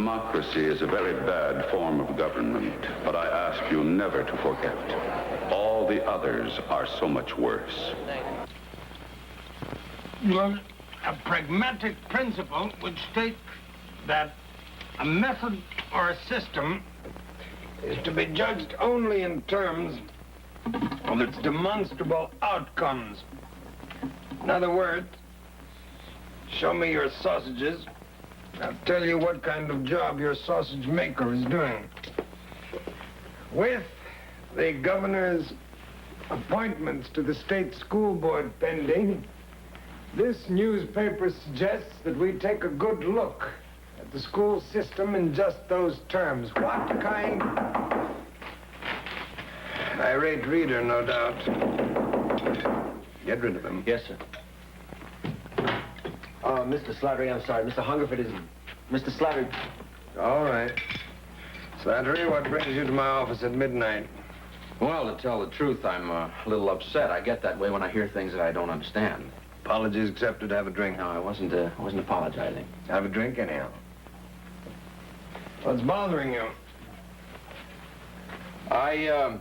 Democracy is a very bad form of government, but I ask you never to forget. All the others are so much worse. Well, a pragmatic principle would state that a method or a system is to be judged only in terms of its demonstrable outcomes. In other words, show me your sausages, I'll tell you what kind of job your sausage maker is doing. With the governor's appointments to the state school board pending, this newspaper suggests that we take a good look at the school system in just those terms. What kind? Irate reader, no doubt. Get rid of him. Yes, sir. Oh, Mr. Slattery, I'm sorry. Mr. Hungerford isn't. Mr. Slattery. All right. Slattery, what brings you to my office at midnight? Well, to tell the truth, I'm a little upset. I get that way when I hear things that I don't understand. Apologies accepted. Have a drink. No, I wasn't apologizing. Have a drink anyhow. What's bothering you? I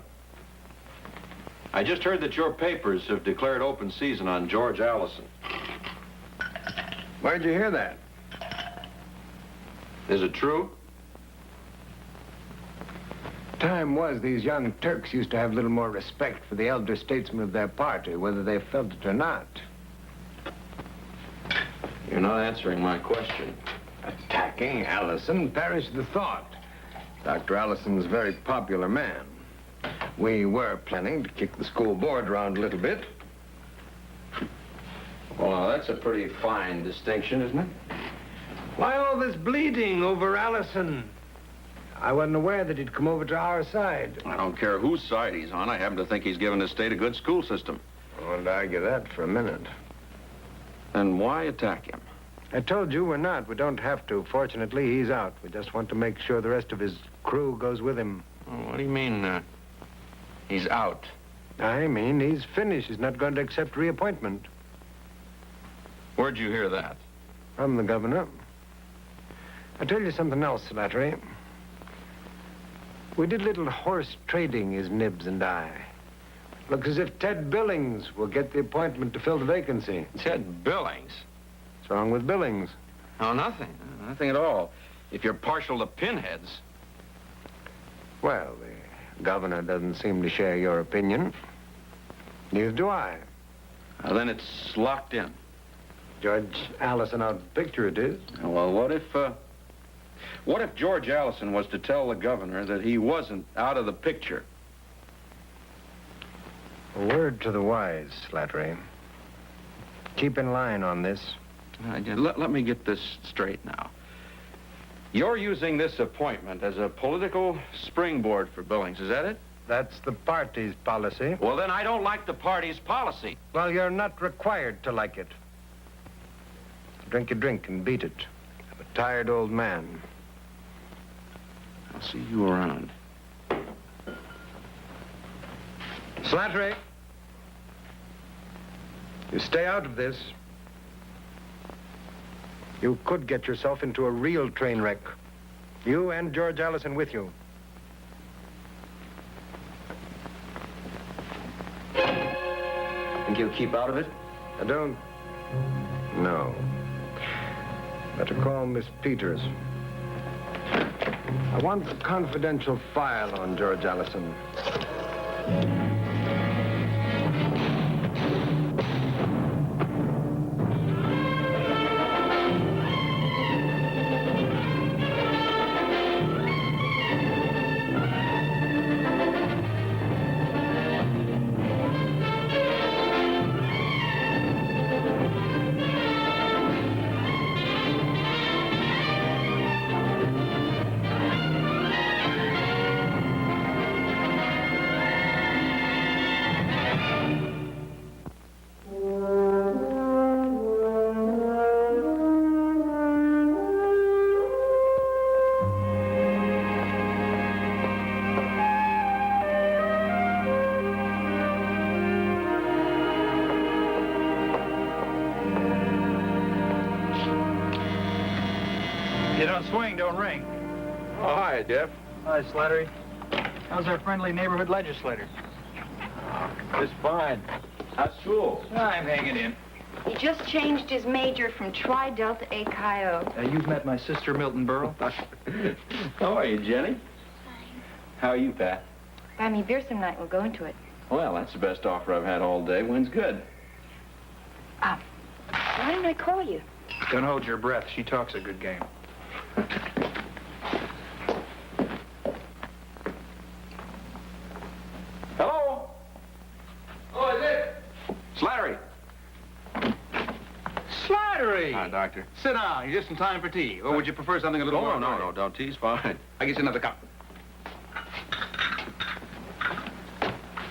just heard that your papers have declared open season on George Allison. Where'd you hear that? Is it true? Time was these young Turks used to have a little more respect for the elder statesmen of their party, whether they felt it or not. You're not answering my question. Attacking Allison, perish the thought. Dr. Allison's a very popular man. We were planning to kick the school board around a little bit. Well, that's a pretty fine distinction, isn't it? Why all this bleeding over Allison? I wasn't aware that he'd come over to our side. I don't care whose side he's on. I happen to think he's given this state a good school system. I won't argue that for a minute. Then why attack him? I told you we're not. We don't have to. Fortunately, he's out. We just want to make sure the rest of his crew goes with him. Oh, what do you mean, he's out? I mean, he's finished. He's not going to accept reappointment. Where'd you hear that? From the governor. I'll tell you something else, Slattery. We did a little horse trading, his nibs and I. Looks as if Ted Billings will get the appointment to fill the vacancy. Ted Billings? What's wrong with Billings? Oh, nothing. Nothing at all. If you're partial to pinheads. Well, the governor doesn't seem to share your opinion. Neither do I. Then it's locked in. George Allison out of the picture it is. Well, what if George Allison was to tell the governor that he wasn't out of the picture? A word to the wise, Slattery. Keep in line on this. Let me get this straight now. You're using this appointment as a political springboard for Billings, is that it? That's the party's policy. Well, then I don't like the party's policy. Well, you're not required to like it. Drink your drink and beat it. I'm a tired old man. I'll see you around. Slattery, you stay out of this. You could get yourself into a real train wreck. You and George Allison with you. Think you'll keep out of it? I don't know. Better call Miss Peters. I want the confidential file on George Allison. You don't swing, don't ring. Oh, hi, Jeff. Hi, Slattery. How's our friendly neighborhood legislator? Just fine. How's school? I'm hanging in. He just changed his major from Tri-Delta A Chi O. You've met my sister, Milton Burrow? How are you, Jenny? How are you, Pat? Buy me beer some night, we'll go into it. Well, that's the best offer I've had all day. When's good? Why didn't I call you? Don't hold your breath. She talks a good game. Hello? Oh, is it? Slattery. Slattery! Hi, Doctor. Sit down. You're just in time for tea. Or would you prefer something a little more? No, don't tease. Fine. I get you another cup.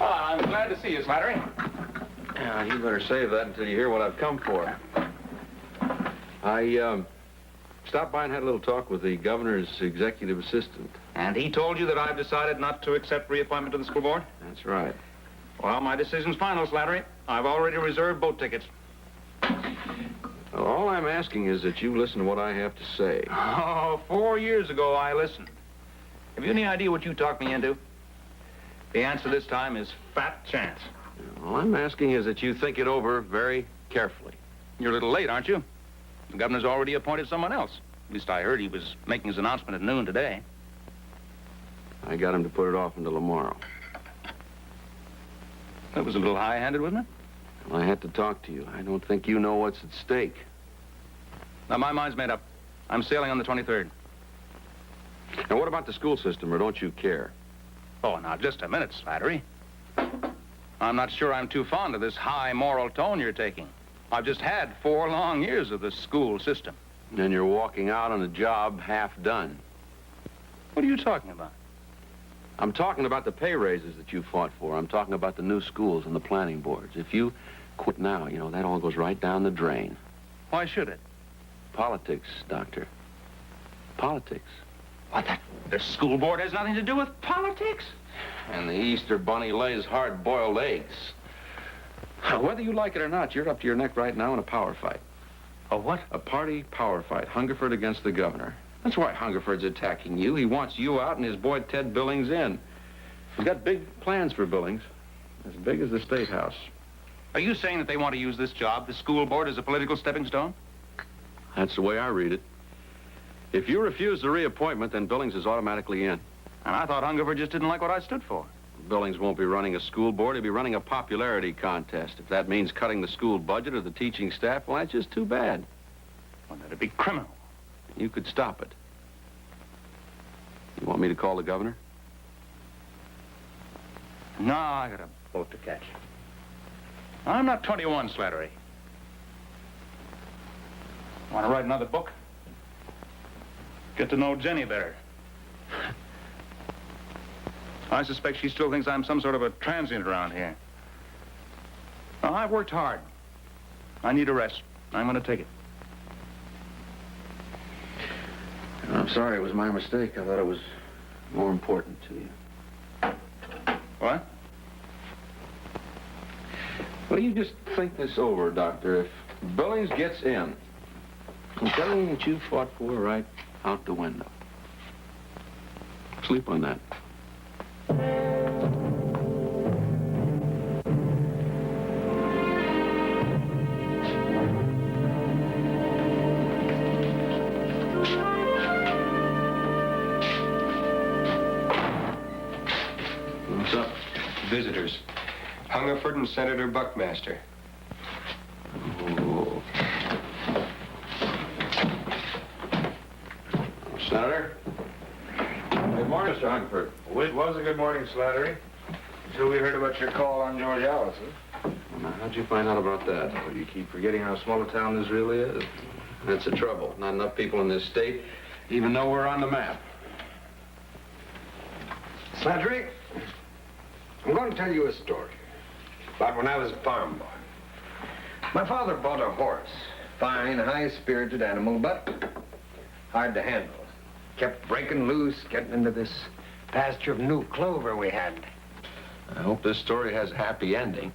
I'm glad to see you, Slattery. Yeah, you better save that until you hear what I've come for. I stopped by and had a little talk with the governor's executive assistant. And he told you that I've decided not to accept reappointment to the school board? That's right. Well, my decision's final, Slattery. I've already reserved boat tickets. Well, all I'm asking is that you listen to what I have to say. Oh, 4 years ago I listened. Have you any idea what you talked me into? The answer this time is fat chance. All I'm asking is that you think it over very carefully. You're a little late, aren't you? The governor's already appointed someone else. At least I heard he was making his announcement at noon today. I got him to put it off until tomorrow. That was a little high-handed, wasn't it? Well, I had to talk to you. I don't think you know what's at stake. Now, my mind's made up. I'm sailing on the 23rd. Now, what about the school system, or don't you care? Oh, now, just a minute, Slattery. I'm not sure I'm too fond of this high moral tone you're taking. I've just had 4 long years of the school system. And you're walking out on a job half done. What are you talking about? I'm talking about the pay raises that you fought for. I'm talking about the new schools and the planning boards. If you quit now, you know, that all goes right down the drain. Why should it? Politics, Doctor. Politics. What, the school board has nothing to do with politics? And the Easter bunny lays hard-boiled eggs. Whether you like it or not, you're up to your neck right now in a power fight. A what? A party power fight. Hungerford against the governor. That's why Hungerford's attacking you. He wants you out and his boy Ted Billings in. He's got big plans for Billings. As big as the State House. Are you saying that they want to use this job, the school board, as a political stepping stone? That's the way I read it. If you refuse the reappointment, then Billings is automatically in. And I thought Hungerford just didn't like what I stood for. Billings won't be running a school board. He'll be running a popularity contest. If that means cutting the school budget or the teaching staff, well, that's just too bad. Well, that'd be criminal. You could stop it. You want me to call the governor? No, I got a boat to catch. I'm not 21, Slattery. Want to write another book? Get to know Jenny better. I suspect she still thinks I'm some sort of a transient around here. Now, I've worked hard. I need a rest. I'm going to take it. I'm sorry, it was my mistake. I thought it was more important to you. What? Well, you just think this over, Doctor. If Billings gets in, it's everything that you fought for right out the window. Sleep on that. What's up? Visitors. Hungerford and Senator Buckmaster. Oh. Senator? Good morning, Mr. Hungerford. Well, it was a good morning, Slattery. Until we heard about your call on George Allison. Now, how'd you find out about that? Well, you keep forgetting how small a town this really is. That's the trouble. Not enough people in this state even know we're on the map. Slattery, I'm going to tell you a story about when I was a farm boy. My father bought a horse. Fine, high-spirited animal, but hard to handle. Kept breaking loose, getting into this pasture of new clover we had. I hope this story has a happy ending.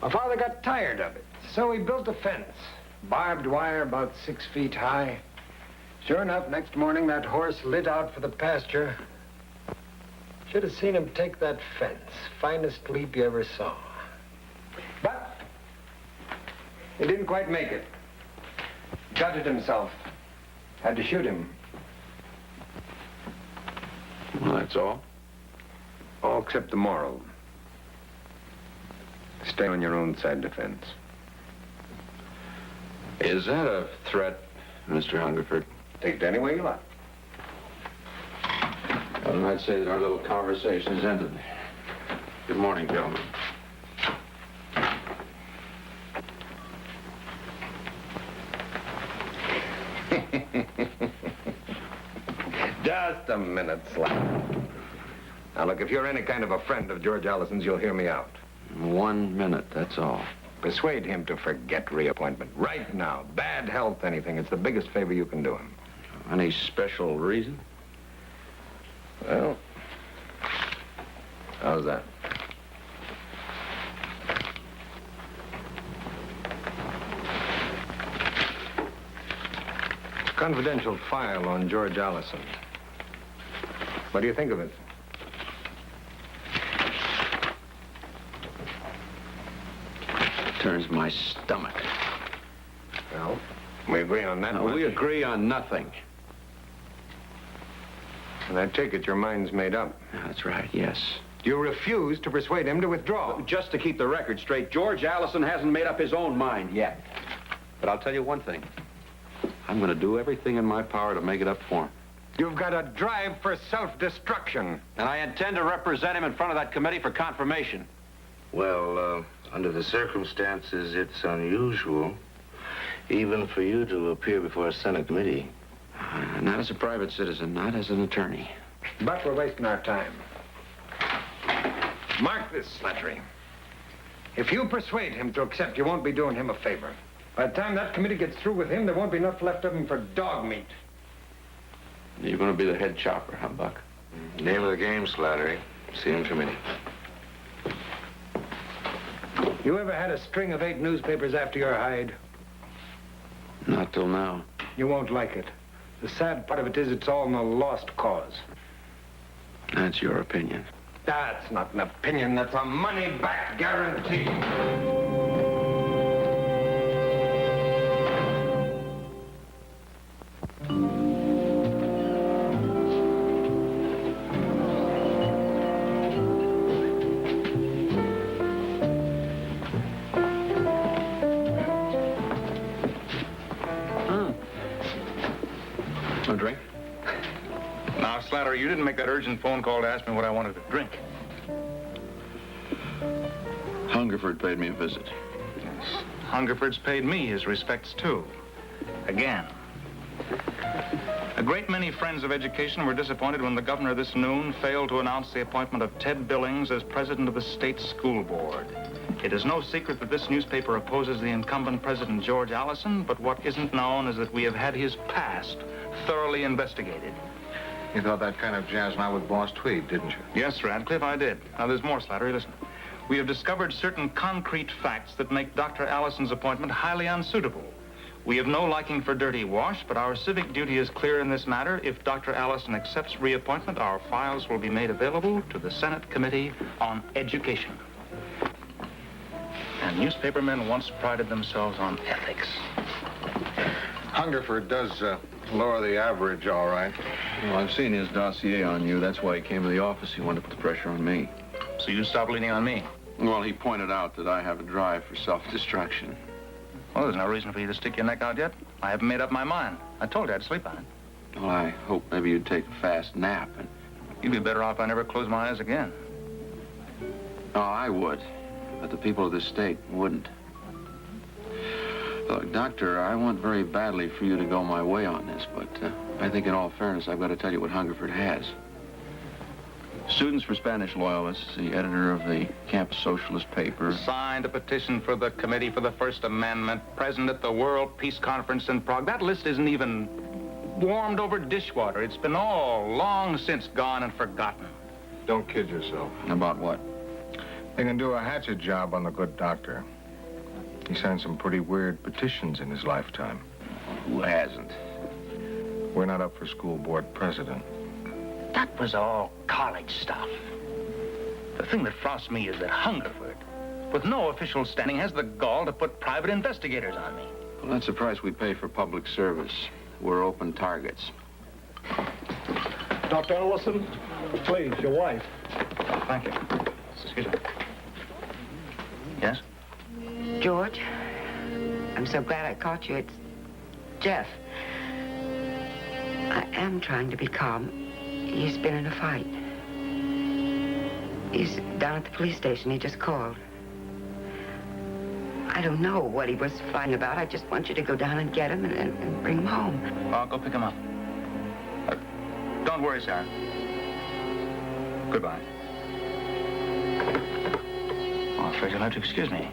My father got tired of it, so he built a fence. Barbed wire about 6 feet high. Sure enough, next morning, that horse lit out for the pasture. Should have seen him take that fence. Finest leap you ever saw. But he didn't quite make it. Gutted himself. Had to shoot him. Well, that's all. All except the moral. Stay on your own side of the fence. Is that a threat, Mr. Hungerford? Take it any way you like. Well, I'd say that our little conversation is ended. Good morning, gentlemen. Just a minute, Slattery. Now, look, if you're any kind of a friend of George Allison's, you'll hear me out. 1 minute, that's all. Persuade him to forget reappointment right now. Bad health, anything. It's the biggest favor you can do him. Any special reason? Well, how's that? It's a confidential file on George Allison. What do you think of it? Turns my stomach. Well, we agree on that No, one. we agree on nothing. And I take it your mind's made up. That's right, yes. You refuse to persuade him to withdraw. Just to keep the record straight, George Allison hasn't made up his own mind yet. But I'll tell you one thing. I'm going to do everything in my power to make it up for him. You've got a drive for self-destruction. And I intend to represent him in front of that committee for confirmation. Well, under the circumstances, it's unusual, even for you to appear before a Senate committee. Not as a private citizen, not as an attorney. But we're wasting our time. Mark this, Slattery. If you persuade him to accept, you won't be doing him a favor. By the time that committee gets through with him, there won't be enough left of him for dog meat. You're going to be the head chopper, huh, Buck? Name of the game, Slattery. See you in committee. You ever had a string of 8 newspapers after your hide? Not till now. You won't like it. The sad part of it is it's all in a lost cause. That's your opinion. That's not an opinion. That's a money-back guarantee. A drink? Now, Slattery, you didn't make that urgent phone call to ask me what I wanted to drink. Hungerford paid me a visit. Hungerford's paid me his respects, too. Again. A great many friends of education were disappointed when the governor this noon failed to announce the appointment of Ted Billings as president of the state school board. It is no secret that this newspaper opposes the incumbent President George Allison, but what isn't known is that we have had his past thoroughly investigated. You thought that kind of jazz now with Boss Tweed, didn't you? Yes, Radcliffe, I did. Now, there's more, Slattery. Listen. We have discovered certain concrete facts that make Dr. Allison's appointment highly unsuitable. We have no liking for dirty wash, but our civic duty is clear in this matter. If Dr. Allison accepts reappointment, our files will be made available to the Senate Committee on Education. And newspapermen once prided themselves on ethics. Hungerford does lower the average, all right. Well, I've seen his dossier on you. That's why he came to the office. He wanted to put the pressure on me. So you stop leaning on me. Well, he pointed out that I have a drive for self-destruction. Well, there's no reason for you to stick your neck out yet. I haven't made up my mind. I told you I'd sleep on it. Well, I hope maybe you'd take a fast nap and... You'd be better off if I never closed my eyes again. Oh, I would. But the people of this state wouldn't. Look, Doctor, I want very badly for you to go my way on this, but I think in all fairness, I've got to tell you what Hungerford has. Students for Spanish Loyalists, the editor of the campus socialist paper. Signed a petition for the Committee for the First Amendment, present at the World Peace Conference in Prague. That list isn't even warmed over dishwater. It's been all long since gone and forgotten. Don't kid yourself. About what? They can do a hatchet job on the good doctor. He signed some pretty weird petitions in his lifetime. Who hasn't? We're not up for school board president. That was all college stuff. The thing that frosts me is that Hungerford, with no official standing, has the gall to put private investigators on me. Well, that's the price we pay for public service. We're open targets. Dr. Ellison, please, your wife. Thank you. Excuse me. Yes? George, I'm so glad I caught you. It's Jeff. I am trying to be calm. He's been in a fight. He's down at the police station. He just called. I don't know what he was fighting about. I just want you to go down and get him and bring him home. I'll go pick him up. Don't worry, Sarah. Goodbye. Oh, I'm afraid you'll have to excuse me.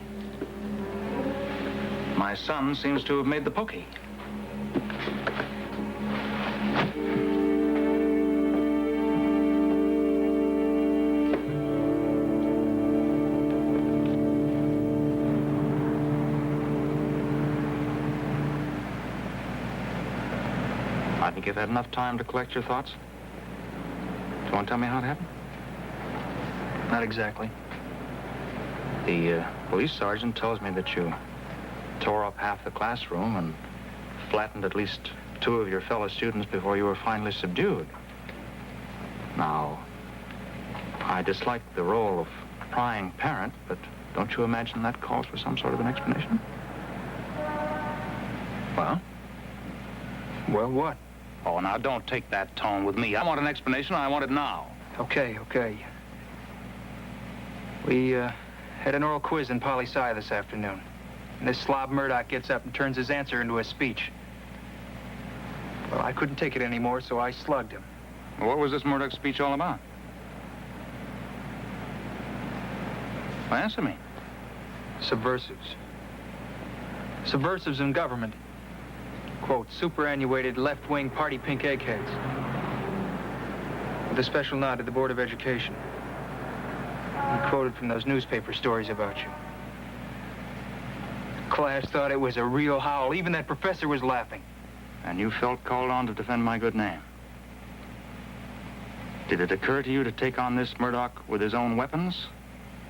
My son seems to have made the pokey. I think you've had enough time to collect your thoughts. Do you want to tell me how it happened? Not exactly. The police sergeant tells me that you tore up half the classroom and flattened at least 2 of your fellow students before you were finally subdued. Now, I dislike the role of prying parent, but don't you imagine that calls for some sort of an explanation? Well? Well, what? Oh, now, don't take that tone with me. I want an explanation, and I want it now. Okay. We had an oral quiz in poli-sci this afternoon. And this slob Murdoch gets up and turns his answer into a speech. Well, I couldn't take it anymore, so I slugged him. What was this Murdoch speech all about? Well, answer me. Subversives. Subversives in government. Quote, superannuated left-wing party pink eggheads. With a special nod to the Board of Education. He quoted from those newspaper stories about you. The class thought it was a real howl. Even that professor was laughing. And you felt called on to defend my good name. Did it occur to you to take on this Murdoch with his own weapons?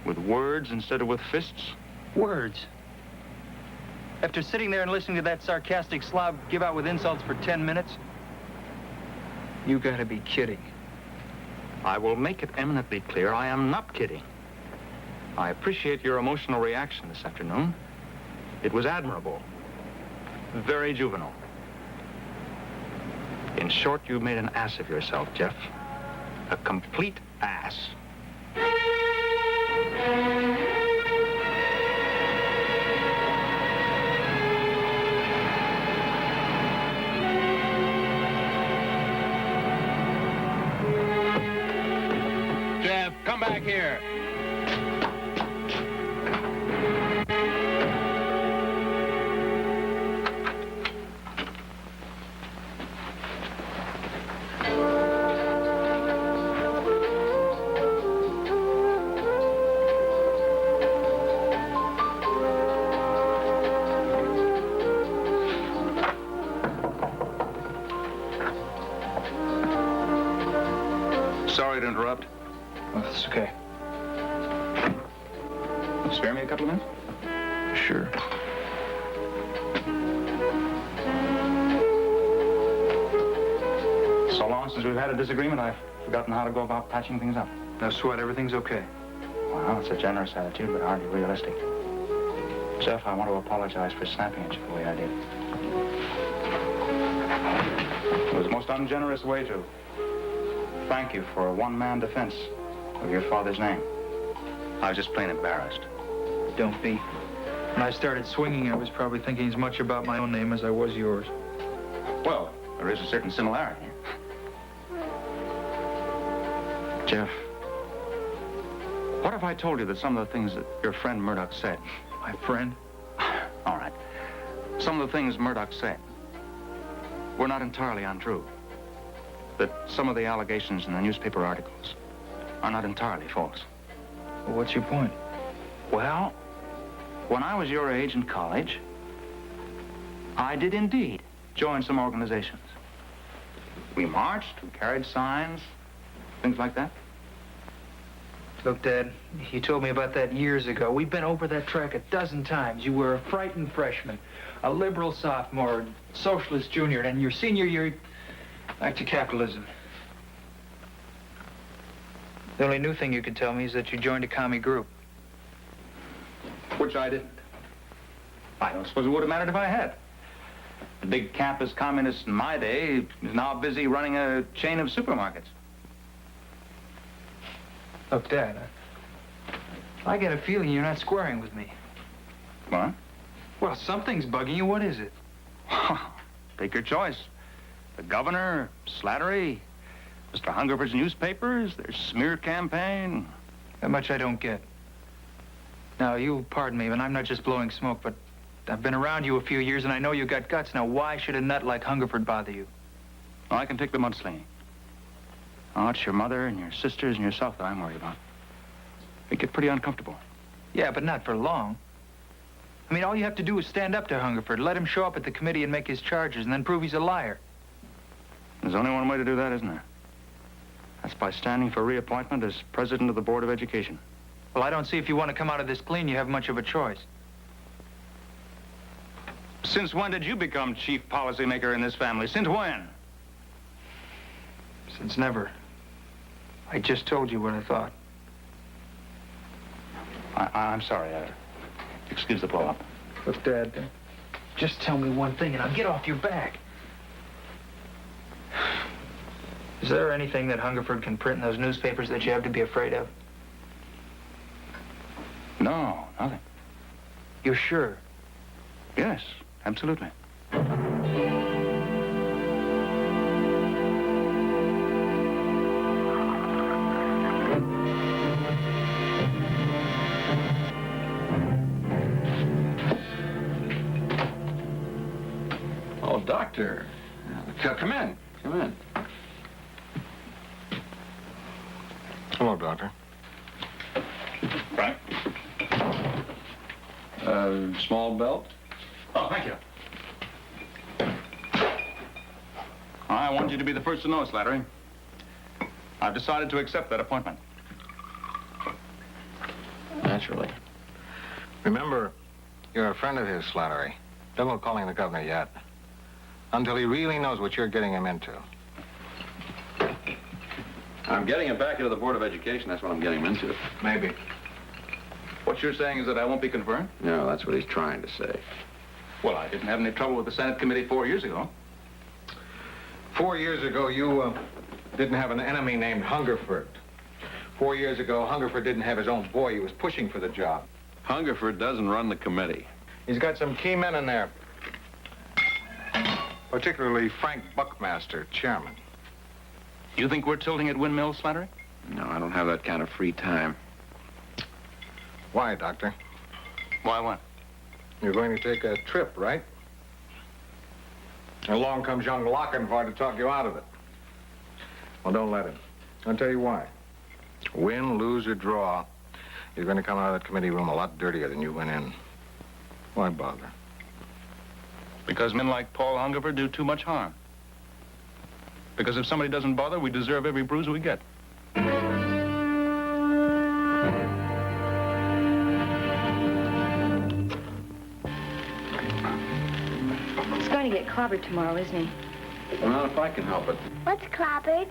With words instead of with fists? Words? After sitting there and listening to that sarcastic slob give out with insults for 10 minutes? You gotta be kidding. I will make it eminently clear I am not kidding. I appreciate your emotional reaction this afternoon. It was admirable. Very juvenile. In short, you made an ass of yourself, Jeff. A complete ass. Jeff, come back here. Sorry to interrupt. Oh, that's okay. Spare me a couple of minutes? Sure. So long since we've had a disagreement, I've forgotten how to go about patching things up. No sweat, everything's okay. Well, it's a generous attitude, but hardly realistic. Jeff, I want to apologize for snapping at you the way I did. It was the most ungenerous way to thank you for a one-man defense of your father's name. I was just plain embarrassed. Don't be. When I started swinging, I was probably thinking as much about my own name as I was yours. Well, there is a certain similarity. Jeff, what if I told you that some of the things that your friend Murdoch said... My friend? All right. Some of the things Murdoch said were not entirely untrue. That some of the allegations in the newspaper articles are not entirely false. Well, what's your point? Well, when I was your age in college, I did indeed join some organizations. We marched, we carried signs, things like that. Look, Dad, you told me about that years ago. We've been over that track a dozen times. You were a frightened freshman, a liberal sophomore, socialist junior, and your senior year, back to capitalism. The only new thing you can tell me is that you joined a commie group. Which I didn't. I don't suppose it would have mattered if I had. The big campus communist in my day is now busy running a chain of supermarkets. Look, Dad, I get a feeling you're not squaring with me. What? Well, something's bugging you. What is it? Take your choice. The governor, Slattery, Mr. Hungerford's newspapers, their smear campaign. That much I don't get. Now, you'll pardon me, but I'm not just blowing smoke, but I've been around you a few years, and I know you got guts. Now, why should a nut like Hungerford bother you? Well, I can take the mudslinging. Oh, it's your mother and your sisters and yourself that I'm worried about. They get pretty uncomfortable. Yeah, but not for long. I mean, all you have to do is stand up to Hungerford, let him show up at the committee and make his charges, and then prove he's a liar. There's only one way to do that, isn't there? That's by standing for reappointment as president of the Board of Education. Well, I don't see if you want to come out of this clean, you have much of a choice. Since when did you become chief policymaker in this family? Since when? Since never. I just told you what I thought. I'm sorry. Excuse the blow-up. Look, Dad, just tell me one thing and I'll get off your back. Is there anything that Hungerford can print in those newspapers that you have to be afraid of? No, nothing. You're sure? Yes, absolutely. Oh, Doctor. Come in. Come in. Hello, Doctor. Frank? Small belt? Oh, thank you. I want you to be the first to know, Slattery. I've decided to accept that appointment. Naturally. Remember, you're a friend of his, Slattery. Don't go calling the governor yet. Until he really knows what you're getting him into. I'm getting him back into the Board of Education. That's what I'm getting him into. Maybe. What you're saying is that I won't be confirmed? No, that's what he's trying to say. Well, I didn't have any trouble with the Senate committee 4 years ago. 4 years ago, you didn't have an enemy named Hungerford. 4 years ago, Hungerford didn't have his own boy. He was pushing for the job. Hungerford doesn't run the committee. He's got some key men in there. Particularly Frank Buckmaster, chairman. You think we're tilting at windmills, Slattery? No, I don't have that kind of free time. Why, Doctor? Why what? You're going to take a trip, right? Along comes young Lochinvar to talk you out of it. Well, don't let him. I'll tell you why. Win, lose, or draw, you're going to come out of that committee room a lot dirtier than you went in. Why bother? Because men like Paul Hungerford do too much harm. Because if somebody doesn't bother, we deserve every bruise we get. He's going to get clobbered tomorrow, isn't he? Well, if I can help it. What's clobbered?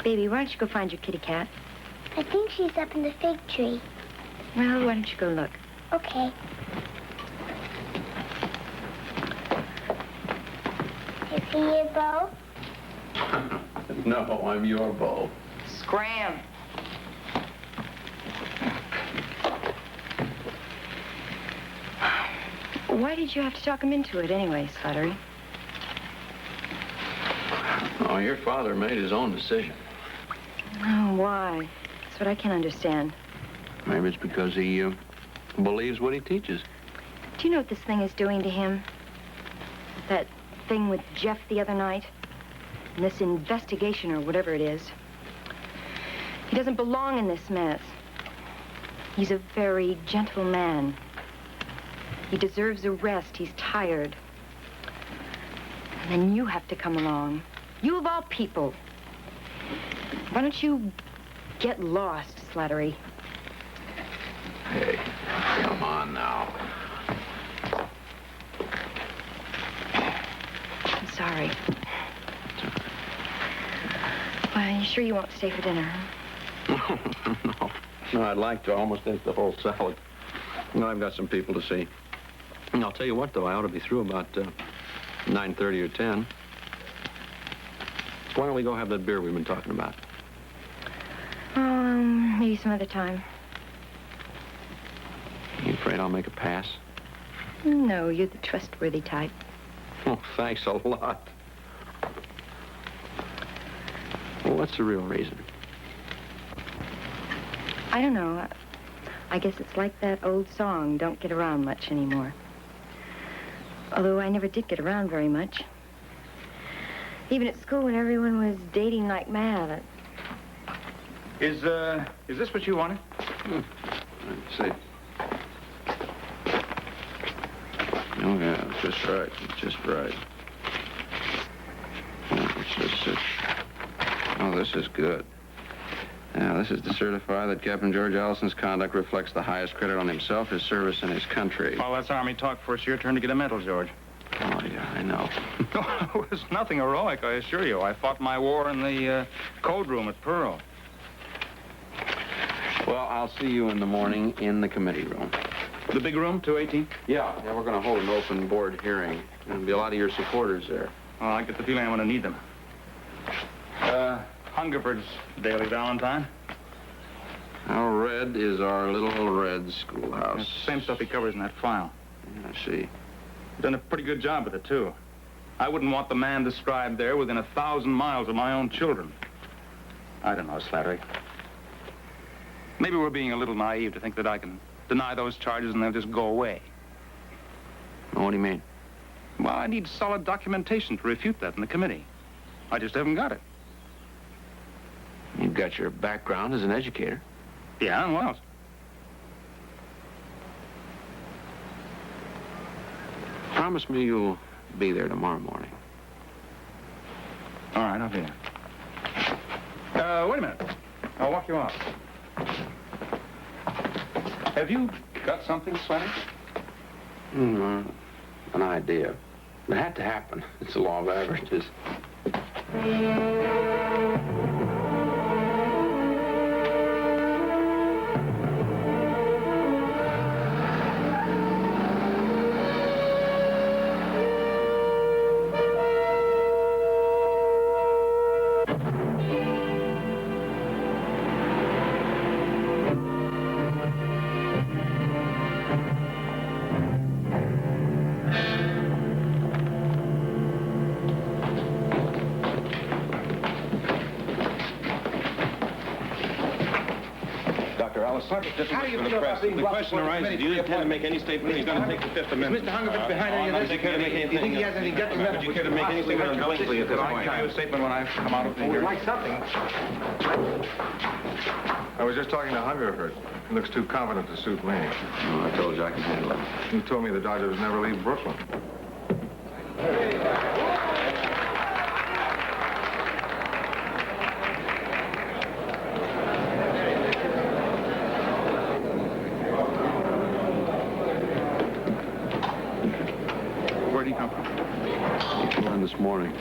Baby, why don't you go find your kitty cat? I think she's up in the fig tree. Well, why don't you go look? Okay. Is he your beau? No, I'm your beau. Scram. Why did you have to talk him into it anyway, Slattery? Oh, your father made his own decision. Oh, why? That's what I can't understand. Maybe it's because he believes what he teaches. Do you know what this thing is doing to him? That thing with Jeff the other night? And this investigation or whatever it is. He doesn't belong in this mess. He's a very gentle man. He deserves a rest. He's tired. And then you have to come along. You of all people. Why don't you get lost, Slattery? Hey, come on now. I'm sorry. Why, are you sure you won't stay for dinner? No, I'd like to. I almost ate the whole salad. No, I've got some people to see. And I'll tell you what, though, I ought to be through about 9:30 or 10. Why don't we go have that beer we've been talking about? Maybe some other time. You afraid I'll make a pass? No, you're the trustworthy type. Oh, thanks a lot. Well, what's the real reason? I don't know. I guess it's like that old song, don't get around much anymore. Although I never did get around very much. Even at school when everyone was dating like mad. Is this what you wanted? Let's see. Oh, yeah, it's just right. It's just right. Yeah, it's just, oh, this is good. Now, this is to certify that Captain George Allison's conduct reflects the highest credit on himself, his service, and his country. Well, that's Army talk for it's your turn to get a medal, George. Oh, yeah, I know. It was nothing heroic, I assure you. I fought my war in the code room at Pearl. Well, I'll see you in the morning in the committee room. The big room, 218? Yeah, we're going to hold an open board hearing. There'll be a lot of your supporters there. Well, I get the feeling I'm going to need them. Hungerford's Daily Valentine. How red is our little red schoolhouse? It's the same stuff he covers in that file. Yeah, I see. Done a pretty good job with it, too. I wouldn't want the man described there within 1,000 miles of my own children. I don't know, Slattery. Maybe we're being a little naive to think that I can deny those charges and they'll just go away. Well, what do you mean? Well, I need solid documentation to refute that in the committee. I just haven't got it. You've got your background as an educator. Yeah, and what else? Promise me you'll be there tomorrow morning. All right, I'll be there. Wait a minute. I'll walk you off. Have you got something, Slattery? An idea. It had to happen. It's the law of averages. How do you feel about being brought before the committee? Do you intend to make any statement? He's going to take the Fifth Amendment. Mr. Hungerford behind any of this? Do you think he has any detrimental? Would you care to make any statement on Billingsley at this I'll point? give you a statement when I come out of the We'd hearing. like something. I was just talking to Hungerford. He looks too confident to suit me. Oh, I told you I can handle it. He told me the Dodgers never leave Brooklyn. Where'd he come from? He flew in this morning.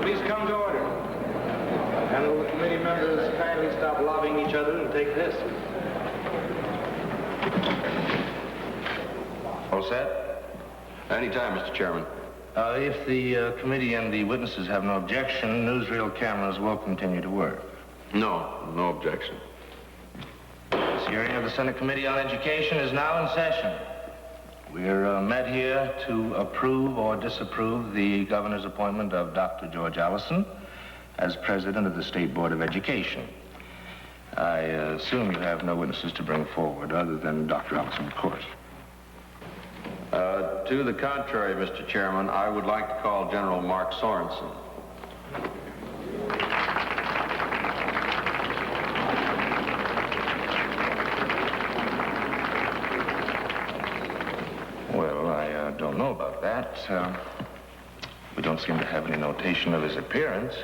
Please come to order. And will the committee members kindly stop lobbying each other and take this? All set? Anytime, Mr. Chairman. If the committee and the witnesses have no objection, newsreel cameras will continue to work. No objection. This hearing of the Senate Committee on Education is now in session. We're met here to approve or disapprove the governor's appointment of Dr. George Allison as president of the State Board of Education. I assume you have no witnesses to bring forward other than Dr. Allison, of course. To the contrary, Mr. Chairman, I would like to call General Mark Sorensen. Well, I don't know about that. We don't seem to have any notation of his appearance.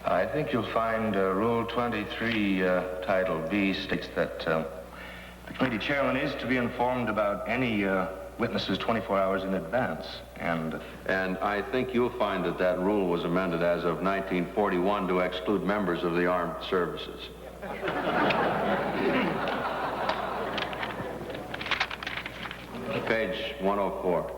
I think you'll find Rule 23, Title B, states that the committee chairman is to be informed about any witnesses 24 hours in advance. And I think you'll find that that rule was amended as of 1941 to exclude members of the armed services. Page 104.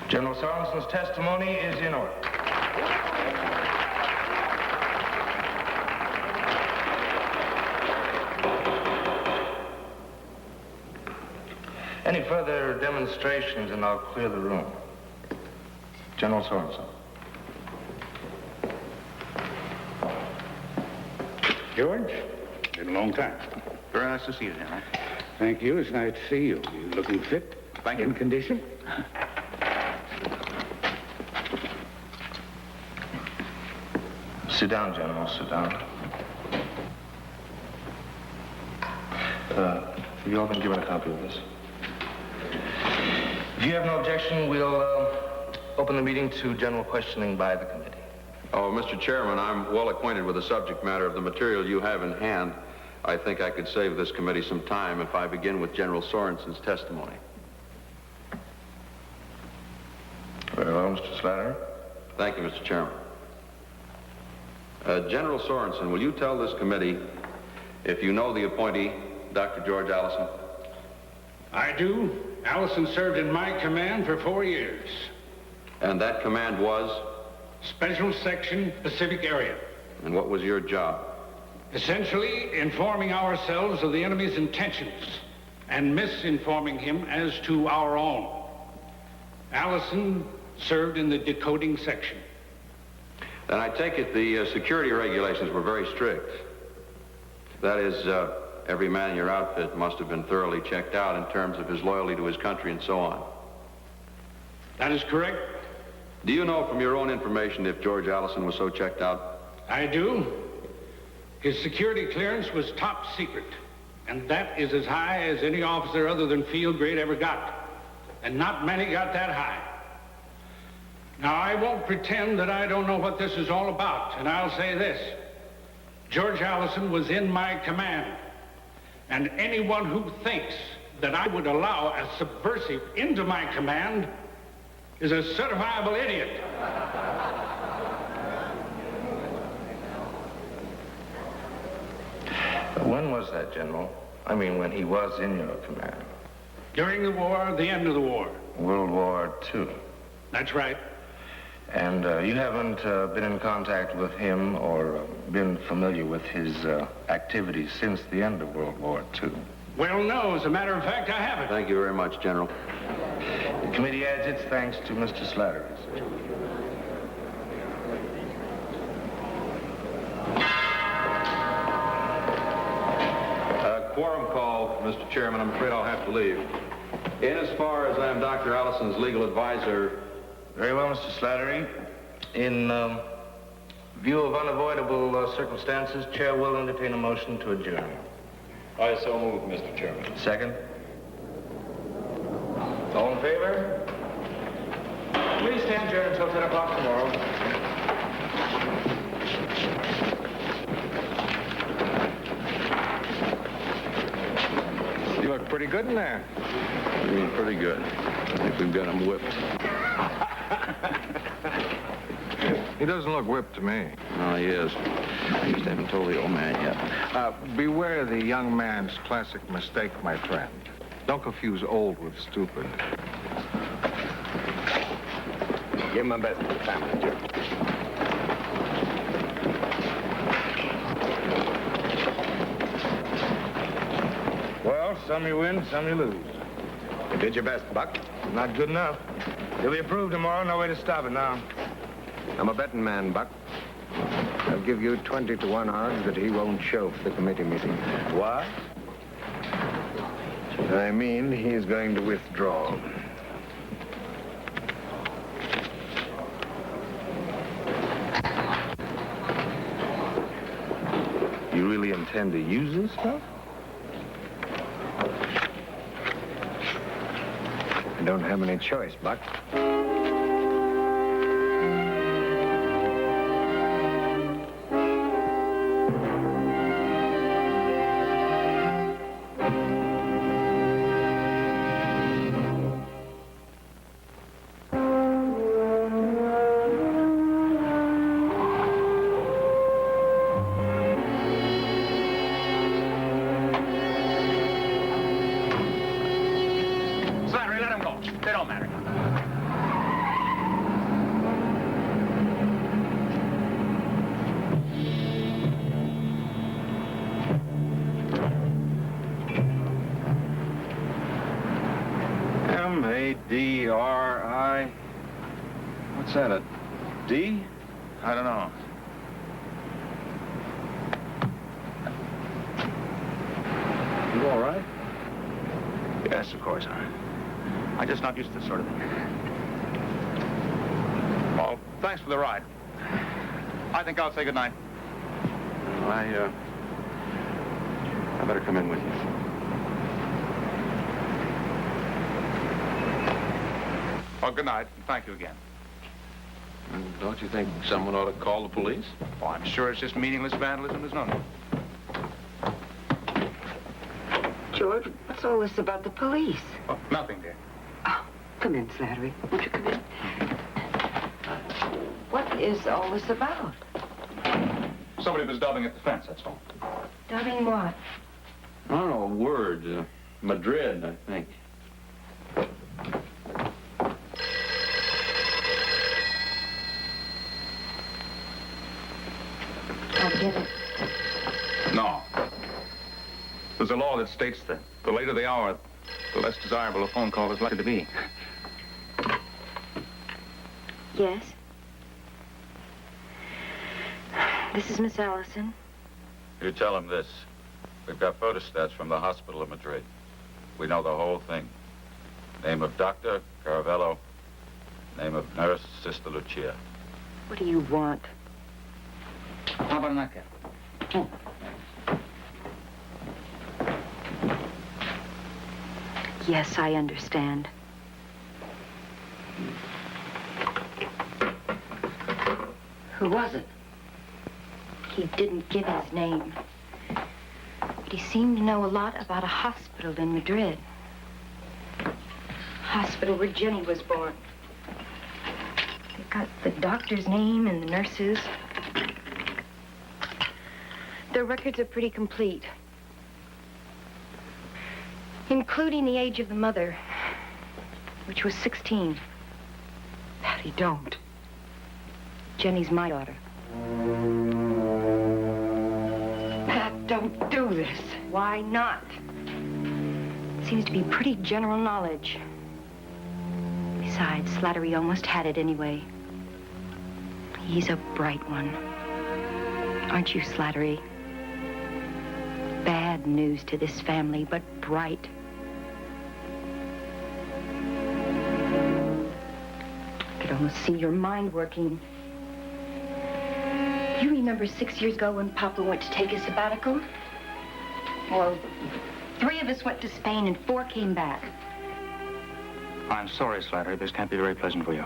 General Sorensen's testimony is in order. Any further demonstrations, and I'll clear the room. General Sorensen. George, been a long time. Very nice to see you, General. Thank you. It's nice to see you. You looking fit? Thank you. In condition? Sit down, General. Sit down. Have you all been given a copy of this? If you have no objection, we'll open the meeting to general questioning by the committee. Oh, Mr. Chairman, I'm well acquainted with the subject matter of the material you have in hand. I think I could save this committee some time if I begin with General Sorensen's testimony. Very well, Mr. Slattery. Thank you, Mr. Chairman. General Sorensen, will you tell this committee if you know the appointee, Dr. George Allison? I do. Allison served in my command for 4 years. And that command was? Special Section, Pacific Area. And what was your job? Essentially, informing ourselves of the enemy's intentions and misinforming him as to our own. Allison served in the decoding section. Then I take it the security regulations were very strict. That is, every man in your outfit must have been thoroughly checked out in terms of his loyalty to his country and so on. That is correct. Do you know from your own information if George Allison was so checked out? I do. His security clearance was top secret, and that is as high as any officer other than field grade ever got. And not many got that high. Now, I won't pretend that I don't know what this is all about, and I'll say this. George Allison was in my command, and anyone who thinks that I would allow a subversive into my command is a certifiable idiot. When was that, General? I mean, when he was in your command. During the war, the end of the war. World War II. That's right. And you haven't been in contact with him or been familiar with his activities since the end of World War II? Well, no. As a matter of fact, I haven't. Thank you very much, General. The committee adds its thanks to Mr. Slattery. Quorum call, Mr. Chairman. I'm afraid I'll have to leave. Inasfar as I'm Dr. Allison's legal advisor. Very well, Mr. Slattery. In view of unavoidable circumstances, Chair will entertain a motion to adjourn. I so move, Mr. Chairman. Second? All in favor? Please stand here until 10 o'clock tomorrow. You look pretty good in there. You mean pretty good. I think we've got him whipped. He doesn't look whipped to me. No, he is. I just haven't told the old man yet. Beware the young man's classic mistake, my friend. Don't confuse old with stupid. Give him my best for the family, Joe. Well, some you win, some you lose. did your best, Buck. Not good enough. He'll be approved tomorrow. No way to stop it now. I'm a betting man, Buck. I'll give you 20 to 1 odds that he won't show for the committee meeting. What? I mean, he's going to withdraw. You really intend to use this stuff? I don't have any choice, Buck. Slattery, let him go. They don't matter. M-A-D-R-I. What's that, a D? I don't know. You all right? Yes, of course. I'm just not used to this sort of thing. Well, thanks for the ride. I think I'll say goodnight. I better come in with you. Well, good night, and thank you again. And don't you think someone ought to call the police? Oh, I'm sure it's just meaningless vandalism. There's no need. George, what's all this about the police? Oh, nothing, dear. Oh, come in, Slattery. Won't you come in? What is all this about? Somebody was dubbing at the fence, that's all. Dubbing what? I don't know, a word. Madrid, I think. I'll get it. No. There's a law that states that the later the hour, the less desirable a phone call is likely to be. Yes? This is Miss Allison. You tell him this. We've got photostats from the hospital in Madrid. We know the whole thing. Name of doctor, Caravello. Name of nurse, Sister Lucia. What do you want? How about an nightcap? Yes, I understand. Who was it? He didn't give his name. But he seemed to know a lot about a hospital in Madrid. Hospital where Jenny was born. They've got the doctor's name and the nurses. Their records are pretty complete. Including the age of the mother, which was 16. Patty, don't. Jenny's my daughter. Pat, don't do this. Why not? Seems to be pretty general knowledge. Besides, Slattery almost had it anyway. He's a bright one. Aren't you, Slattery? Bad news to this family, but bright. I could almost see your mind working. You remember 6 years ago when Papa went to take a sabbatical? Well, 3 of us went to Spain and 4 came back. I'm sorry, Slattery. This can't be very pleasant for you.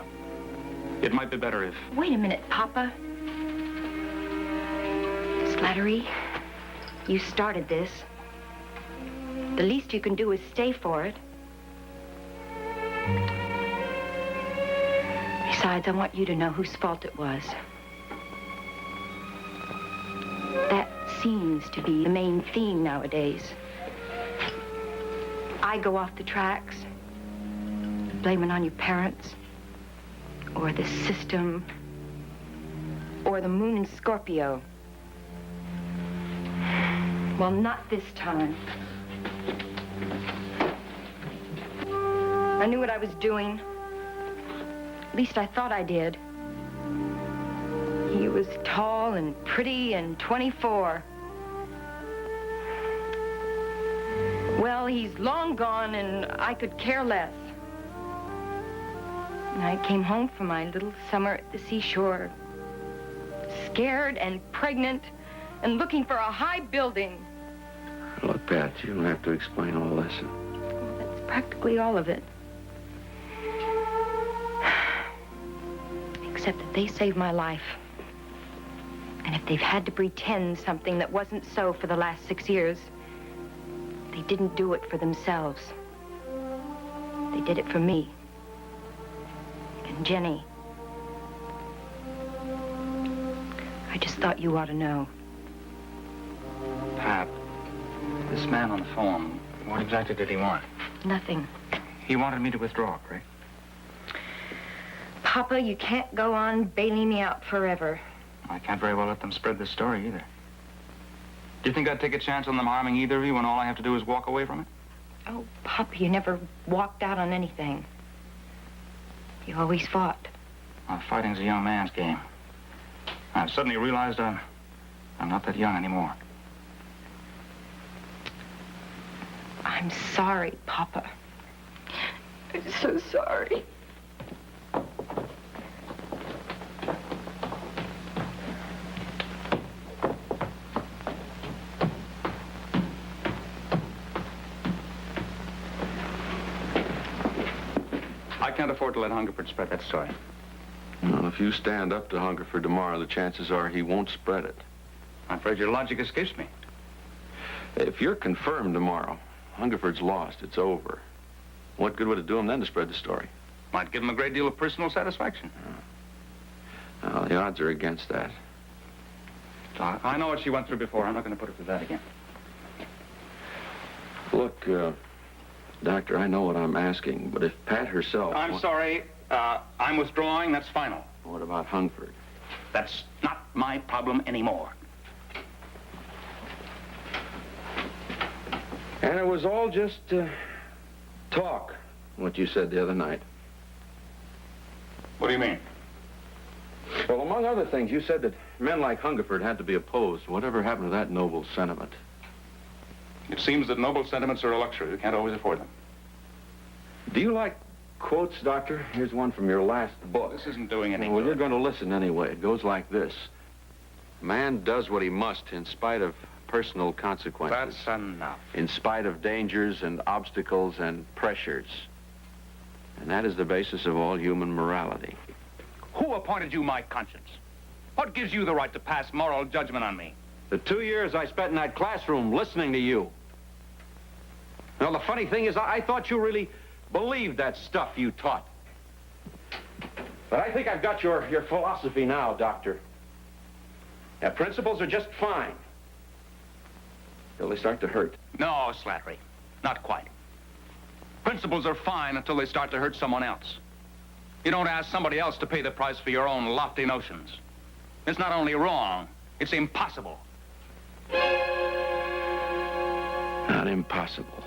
It might be better if... Wait a minute, Papa. Slattery, you started this. The least you can do is stay for it. Besides, I want you to know whose fault it was. That seems to be the main theme nowadays. I go off the tracks, blaming on your parents, or the system, or the moon in Scorpio. Well, not this time. I knew what I was doing. At least I thought I did. He was tall and pretty and 24. Well, he's long gone, and I could care less. And I came home from my little summer at the seashore, scared and pregnant and looking for a high building. Look, Pat, you don't have to explain all this. Well, that's practically all of it. Except that they saved my life. And if they've had to pretend something that wasn't so for the last 6 years, they didn't do it for themselves. They did it for me. And Jenny. I just thought you ought to know. Pat, this man on the phone, what exactly did he want? Nothing. He wanted me to withdraw, correct? Papa, you can't go on bailing me out forever. I can't very well let them spread this story either. Do you think I'd take a chance on them harming either of you when all I have to do is walk away from it? Oh, Papa, you never walked out on anything. You always fought. Well, fighting's a young man's game. I've suddenly realized I'm not that young anymore. I'm sorry, Papa. I'm so sorry. I can't afford to let Hungerford spread that story. Well, if you stand up to Hungerford tomorrow, the chances are he won't spread it. I'm afraid your logic escapes me. If you're confirmed tomorrow, Hungerford's lost. It's over. What good would it do him then to spread the story? Might give him a great deal of personal satisfaction. Well, the odds are against that. I know what she went through before. I'm not going to put her through that again. Look, Doctor, I know what I'm asking, but if Pat herself... I'm sorry. I'm withdrawing. That's final. What about Hungerford? That's not my problem anymore. And it was all just talk, what you said the other night. What do you mean? Well, among other things, you said that men like Hungerford had to be opposed. Whatever happened to that noble sentiment? It seems that noble sentiments are a luxury. We can't always afford them. Do you like quotes, Doctor? Here's one from your last book. This isn't doing any Well, good. you're going to listen anyway. It goes like this. Man does what he must in spite of personal consequences. That's enough. In spite of dangers and obstacles and pressures. And that is the basis of all human morality. Who appointed you my conscience? What gives you the right to pass moral judgment on me? The 2 years I spent in that classroom listening to you. Now, the funny thing is, I thought you really believed that stuff you taught. But I think I've got your philosophy now, Doctor. Now, principles are just fine. Till they start to hurt. No, Slattery. Not quite. Principles are fine until they start to hurt someone else. You don't ask somebody else to pay the price for your own lofty notions. It's not only wrong, it's impossible. Not impossible.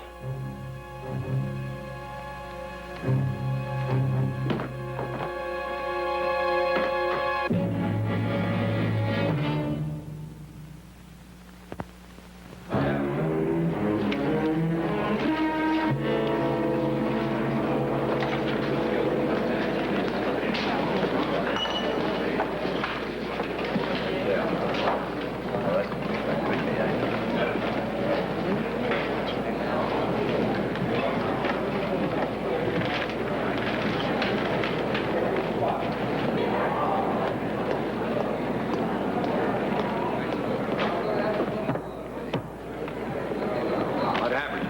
What happened?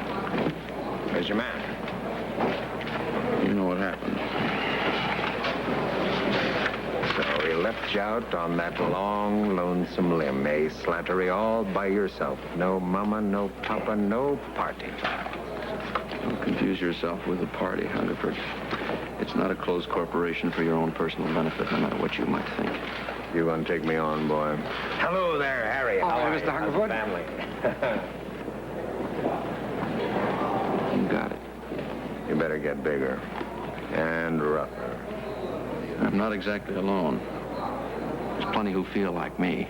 Where's your man? You know what happened. So he left you out on that long, lonesome limb, eh, Slattery, all by yourself. No mama, no papa, no party. Don't confuse yourself with a party, Hungerford. It's not a closed corporation for your own personal benefit, no matter what you might think. You gonna take me on, boy? Hello there, Harry. How are Mr. you? Hungerford. How's the family? You got it. You better get bigger and rougher. I'm not exactly alone. There's plenty who feel like me.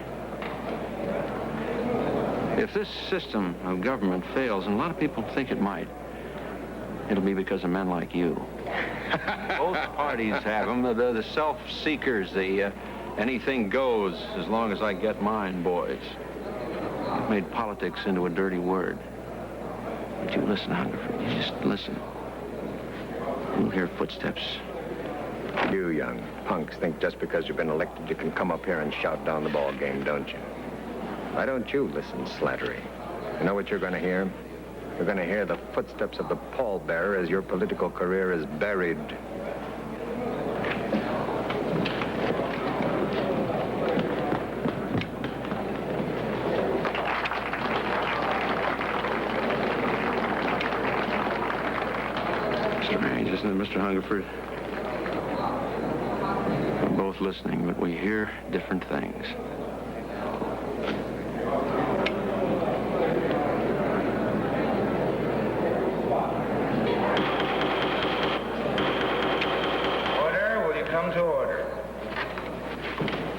If this system of government fails, and a lot of people think it might, it'll be because of men like you. Both parties have them. The self-seekers, the anything goes as long as I get mine boys. You've made politics into a dirty word. But you listen, Hungerford. You just listen. You'll hear footsteps. You young punks think just because you've been elected you can come up here and shout down the ball game, don't you? Why don't you listen, Slattery? You know what you're going to hear? You're going to hear the footsteps of the pallbearer as your political career is buried. Strange, isn't it, Mr. Hungerford? We're both listening, but we hear different things. Order, will you come to order?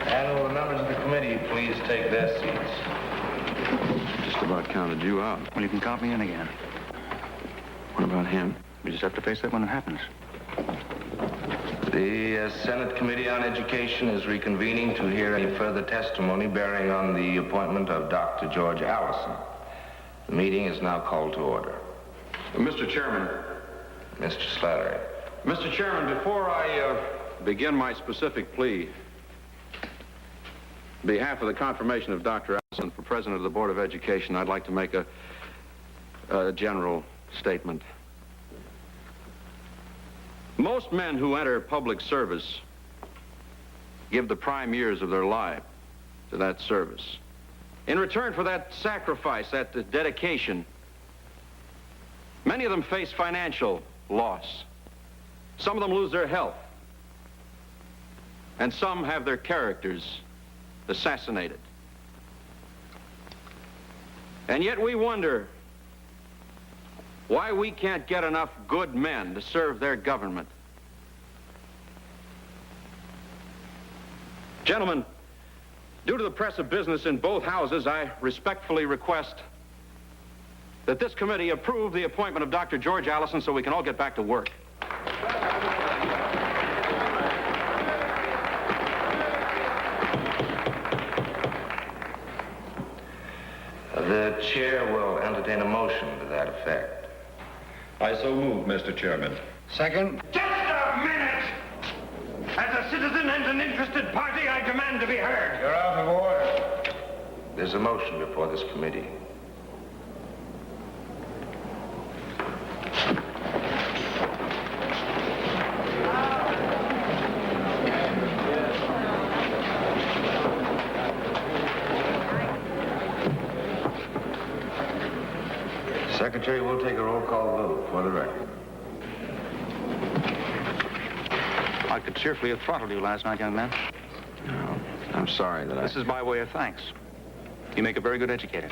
And will the members of the committee please take their seats? Just about counted you out. Well, you can count me in again. What about him? We just have to face that when it happens. The Senate Committee on Education is reconvening to hear any further testimony bearing on the appointment of Dr. George Allison. The meeting is now called to order. Mr. Chairman. Mr. Slattery. Mr. Chairman, before I begin my specific plea, on behalf of the confirmation of Dr. Allison for President of the Board of Education, I'd like to make a general statement. Most men who enter public service give the prime years of their life to that service. In return for that sacrifice, that dedication, many of them face financial loss. Some of them lose their health. And some have their characters assassinated. And yet we wonder why we can't get enough good men to serve their government. Gentlemen, due to the press of business in both houses, I respectfully request that this committee approve the appointment of Dr. George Allison so we can all get back to work. The chair will entertain a motion to that effect. I so move, Mr. Chairman. Second? Just a minute! As a citizen and an interested party, I demand to be heard. You're out of order. There's a motion before this committee. Secretary will take a roll call vote for the record. I could cheerfully have throttled you last night, young man. No, I'm sorry that This is my way of thanks. You make a very good educator.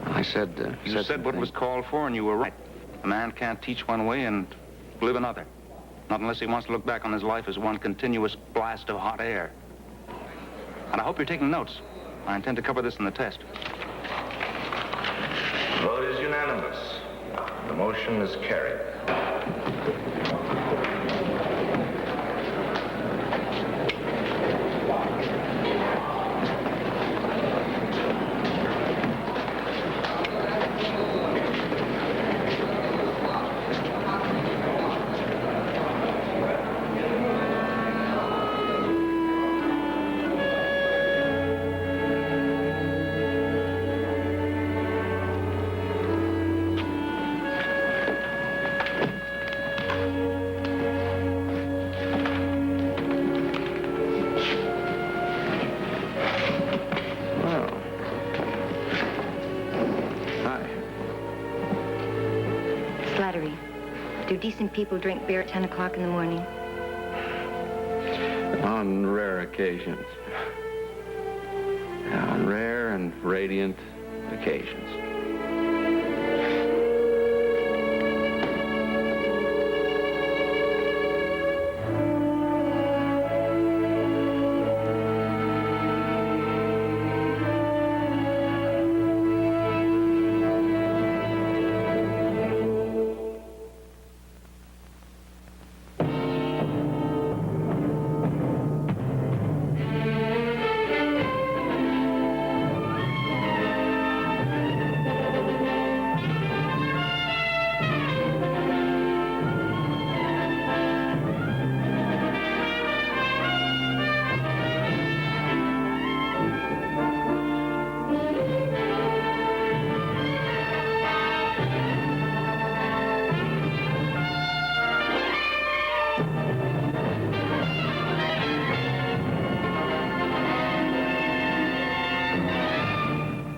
I said... You said what was called for, and you were right. A man can't teach one way and live another. Not unless he wants to look back on his life as one continuous blast of hot air. And I hope you're taking notes. I intend to cover this in the test. Vote is unanimous. The motion is carried. Slattery. Do decent people drink beer at 10 o'clock in the morning? On rare occasions. On rare and radiant occasions.